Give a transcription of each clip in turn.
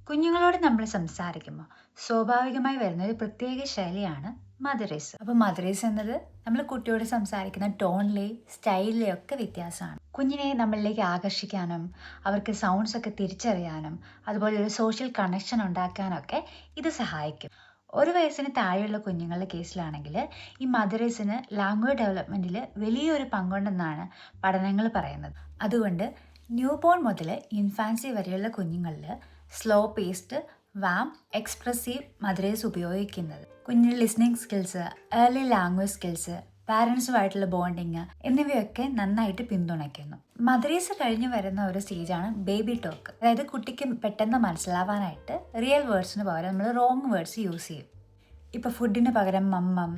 കുഞ്ഞുങ്ങളോട് നമ്മൾ സംസാരിക്കുമ്പോൾ സ്വാഭാവികമായി വരുന്ന ഒരു പ്രത്യേക ശൈലിയാണ് മദറേസ്. അപ്പോൾ മദറേസ് എന്നത് നമ്മൾ കുട്ടിയോട് സംസാരിക്കുന്ന ടോണിലെയും സ്റ്റൈലിലെയും ഒക്കെ വ്യത്യാസമാണ്. കുഞ്ഞിനെ നമ്മളിലേക്ക് ആകർഷിക്കാനും അവർക്ക് സൗണ്ട്സ് ഒക്കെ തിരിച്ചറിയാനും അതുപോലെ ഒരു സോഷ്യൽ കണക്ഷൻ ഉണ്ടാക്കാനൊക്കെ ഇത് സഹായിക്കും. 1 വയസ്സിന് താഴെയുള്ള കുഞ്ഞുങ്ങളുടെ കേസിലാണെങ്കിൽ ഈ മദറേസിന് ലാംഗ്വേജ് ഡെവലപ്മെൻറ്റിൽ വലിയൊരു പങ്കുണ്ടെന്നാണ് പഠനങ്ങൾ പറയുന്നത്. അതുകൊണ്ട് ന്യൂ ബോൺ മുതൽ ഇൻഫാൻസി വരെയുള്ള കുഞ്ഞുങ്ങളിൽ slow paced warm expressive motherese ഉപയോഗിക്കുന്നത് കുഞ്ഞിൻ്റെ listening skills, early language skills, പാരൻസുമായിട്ടുള്ള ബോണ്ടിങ് എന്നിവയൊക്കെ നന്നായിട്ട് പിന്തുണയ്ക്കുന്നു. മദറേസ് കഴിഞ്ഞ് വരുന്ന ഒരു സ്റ്റേജാണ് ബേബി ടോക്ക്. അതായത് കുട്ടിക്ക് പെട്ടെന്ന് മനസ്സിലാവാനായിട്ട് റിയൽ വേർഡ്സിന് പകരം നമ്മൾ റോങ് വേർഡ്സ് യൂസ് ചെയ്യും. ഇപ്പോൾ ഫുഡിന് പകരം മമ്മം,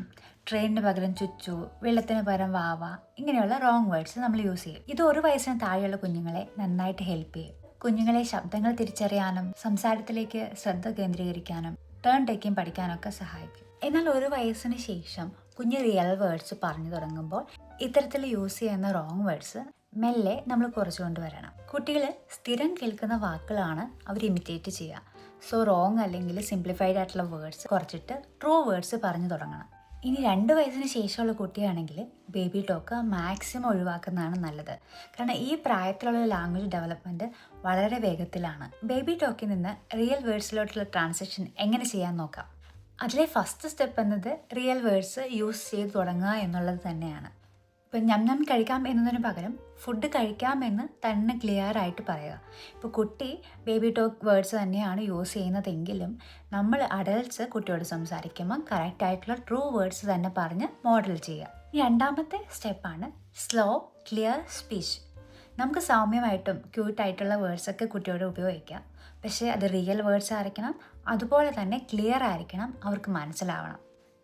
ട്രെയിനിന് പകരം ചുച്ചു, വെള്ളത്തിന് പകരം വാവ, ഇങ്ങനെയുള്ള റോങ് വേർഡ്സ് നമ്മൾ യൂസ് ചെയ്യും. ഇത് 1 വയസ്സിന് താഴെയുള്ള കുഞ്ഞുങ്ങളെ നന്നായിട്ട് ഹെൽപ്പ് ചെയ്യും. കുഞ്ഞുങ്ങളെ ശബ്ദങ്ങൾ തിരിച്ചറിയാനും സംസാരത്തിലേക്ക് ശ്രദ്ധ കേന്ദ്രീകരിക്കാനും ടേൺ ടേക്കിംഗ് പഠിക്കാനൊക്കെ സഹായിക്കും. എന്നാൽ 1 വയസ്സിന് ശേഷം കുഞ്ഞ് റിയൽ വേർഡ്സ് പറഞ്ഞു തുടങ്ങുമ്പോൾ ഇത്തരത്തിൽ യൂസ് ചെയ്യുന്ന റോങ് വേർഡ്സ് മെല്ലെ നമ്മൾ കുറച്ചുകൊണ്ട് വരണം. കുട്ടികൾ സ്ഥിരം കേൾക്കുന്ന വാക്കുകളാണ് അവർ ഇമിറ്റേറ്റ് ചെയ്യുക. സോ റോങ് അല്ലെങ്കിൽ സിംപ്ലിഫൈഡ് ആയിട്ടുള്ള വേർഡ്സ് കുറച്ചിട്ട് ട്രൂ വേർഡ്സ് പറഞ്ഞു തുടങ്ങണം. ഇനി 2 വയസ്സിന് ശേഷമുള്ള കുട്ടിയാണെങ്കിൽ ബേബി ടോക്ക് മാക്സിമം ഒഴിവാക്കുന്നതാണ് നല്ലത്. കാരണം ഈ പ്രായത്തിലുള്ള ലാംഗ്വേജ് ഡെവലപ്മെൻറ്റ് വളരെ വേഗത്തിലാണ്. ബേബി ടോക്കിൽ നിന്ന് റിയൽ വേർഡ്സിലോട്ടുള്ള ട്രാൻസാക്ഷൻ എങ്ങനെ ചെയ്യാൻ നോക്കാം. അതിലെ ഫസ്റ്റ് സ്റ്റെപ്പ് എന്നത് റിയൽ വേർഡ്സ് യൂസ് ചെയ്ത് തുടങ്ങുക എന്നുള്ളത് തന്നെയാണ്. ഇപ്പം ഞം കഴിക്കാം എന്നതിന് പകരം ഫുഡ് കഴിക്കാമെന്ന് തന്നെ ക്ലിയർ ആയിട്ട് പറയുക. ഇപ്പോൾ കുട്ടി ബേബി ടോക്ക് വേർഡ്സ് തന്നെയാണ് യൂസ് ചെയ്യുന്നതെങ്കിലും നമ്മൾ അഡൽട്ട്സ് കുട്ടിയോട് സംസാരിക്കുമ്പോൾ കറക്റ്റായിട്ടുള്ള ട്രൂ വേർഡ്സ് തന്നെ പറഞ്ഞ് മോഡൽ ചെയ്യുക. ഈ 2ാമത്തെ സ്റ്റെപ്പാണ് സ്ലോ ക്ലിയർ സ്പീച്ച്. നമുക്ക് സൗമ്യമായിട്ടും ക്യൂട്ടായിട്ടുള്ള വേർഡ്സൊക്കെ കുട്ടിയോട് ഉപയോഗിക്കാം. പക്ഷേ അത് റിയൽ വേർഡ്സ് ആയിരിക്കണം, അതുപോലെ തന്നെ ക്ലിയർ ആയിരിക്കണം, അവർക്ക് മനസ്സിലാവണം.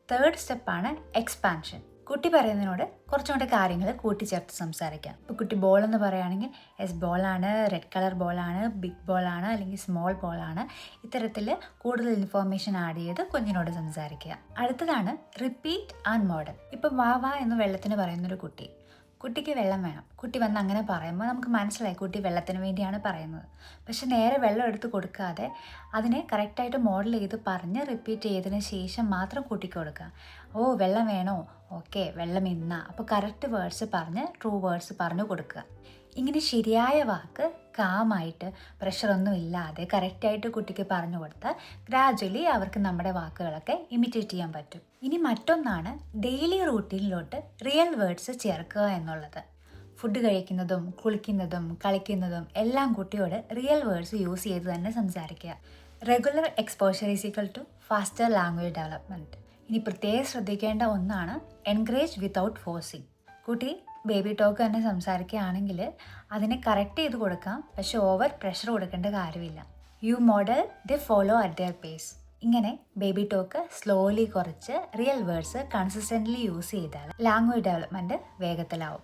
3rd സ്റ്റെപ്പാണ് എക്സ്പാൻഷൻ. കുട്ടി പറയുന്നതിനോട് കുറച്ചുകൂടെ കാര്യങ്ങൾ കൂട്ടിച്ചേർത്ത് സംസാരിക്കാം. ഇപ്പോൾ കുട്ടി ബോൾ എന്ന് പറയുകയാണെങ്കിൽ എസ് ബോളാണ്, റെഡ് കളർ ബോളാണ്, ബിഗ് ബോളാണ്, അല്ലെങ്കിൽ സ്മോൾ ബോളാണ്. ഇത്തരത്തിൽ കൂടുതൽ ഇൻഫോർമേഷൻ ആഡ് ചെയ്ത് കുഞ്ഞിനോട് സംസാരിക്കുക. അടുത്തതാണ് റിപ്പീറ്റ് ആൻഡ് മോഡൽ. ഇപ്പോൾ വാ എന്ന് വെള്ളത്തിന് പറയുന്നൊരു കുട്ടിക്ക് വെള്ളം വേണം. കുട്ടി വന്ന് അങ്ങനെ പറയുമ്പോൾ നമുക്ക് മനസ്സിലായി കുട്ടി വെള്ളത്തിന് വേണ്ടിയാണ് പറയുന്നത്. പക്ഷെ നേരെ വെള്ളം എടുത്ത് കൊടുക്കാതെ അതിനെ കറക്റ്റായിട്ട് മോഡൽ ചെയ്ത് പറഞ്ഞ് റിപ്പീറ്റ് ചെയ്തതിന് ശേഷം മാത്രം കുട്ടിക്ക് കൊടുക്കുക. ഓ വെള്ളം വേണോ, ഓക്കെ വെള്ളം ഇന്നാ, അപ്പോൾ കറക്റ്റ് വേർഡ്സ് പറഞ്ഞ് ട്രൂ വേർഡ്സ് പറഞ്ഞു കൊടുക്കുക. ഇങ്ങനെ ശരിയായ വാക്ക് കാമായിട്ട് പ്രഷറൊന്നും ഇല്ലാതെ കറക്റ്റായിട്ട് കുട്ടിക്ക് പറഞ്ഞു കൊടുത്താൽ ഗ്രാജ്വലി അവർക്ക് നമ്മുടെ വാക്കുകളൊക്കെ ഇമിറ്റേറ്റ് ചെയ്യാൻ പറ്റും. ഇനി മറ്റൊന്നാണ് ഡെയിലി റൂട്ടീനിലോട്ട് റിയൽ വേർഡ്സ് ചേർക്കുക എന്നുള്ളത്. ഫുഡ് കഴിക്കുന്നതും കുളിക്കുന്നതും കളിക്കുന്നതും എല്ലാം കുട്ടിയോട് റിയൽ വേർഡ്സ് യൂസ് ചെയ്ത് തന്നെ സംസാരിക്കുക. Regular exposure is equal to faster language development. ഇനി പ്രത്യേകം ശ്രദ്ധിക്കേണ്ട ഒന്നാണ് എൻകറേജ് വിത്തൗട്ട് ഫോഴ്സിങ്. കുട്ടി ബേബി ടോക്ക് തന്നെ സംസാരിക്കുകയാണെങ്കിൽ അതിനെ കറക്റ്റ് ചെയ്ത് കൊടുക്കാം, പക്ഷെ ഓവർ പ്രഷർ കൊടുക്കേണ്ട കാര്യമില്ല. You model the follow at their pace. ഇങ്ങനെ ബേബി ടോക്ക് സ്ലോലി കുറച്ച് റിയൽ വേർഡ്സ് കൺസിസ്റ്റൻ്റ്ലി യൂസ് ചെയ്താൽ ലാംഗ്വേജ് ഡെവലപ്മെൻറ്റ് വേഗത്തിലാവും.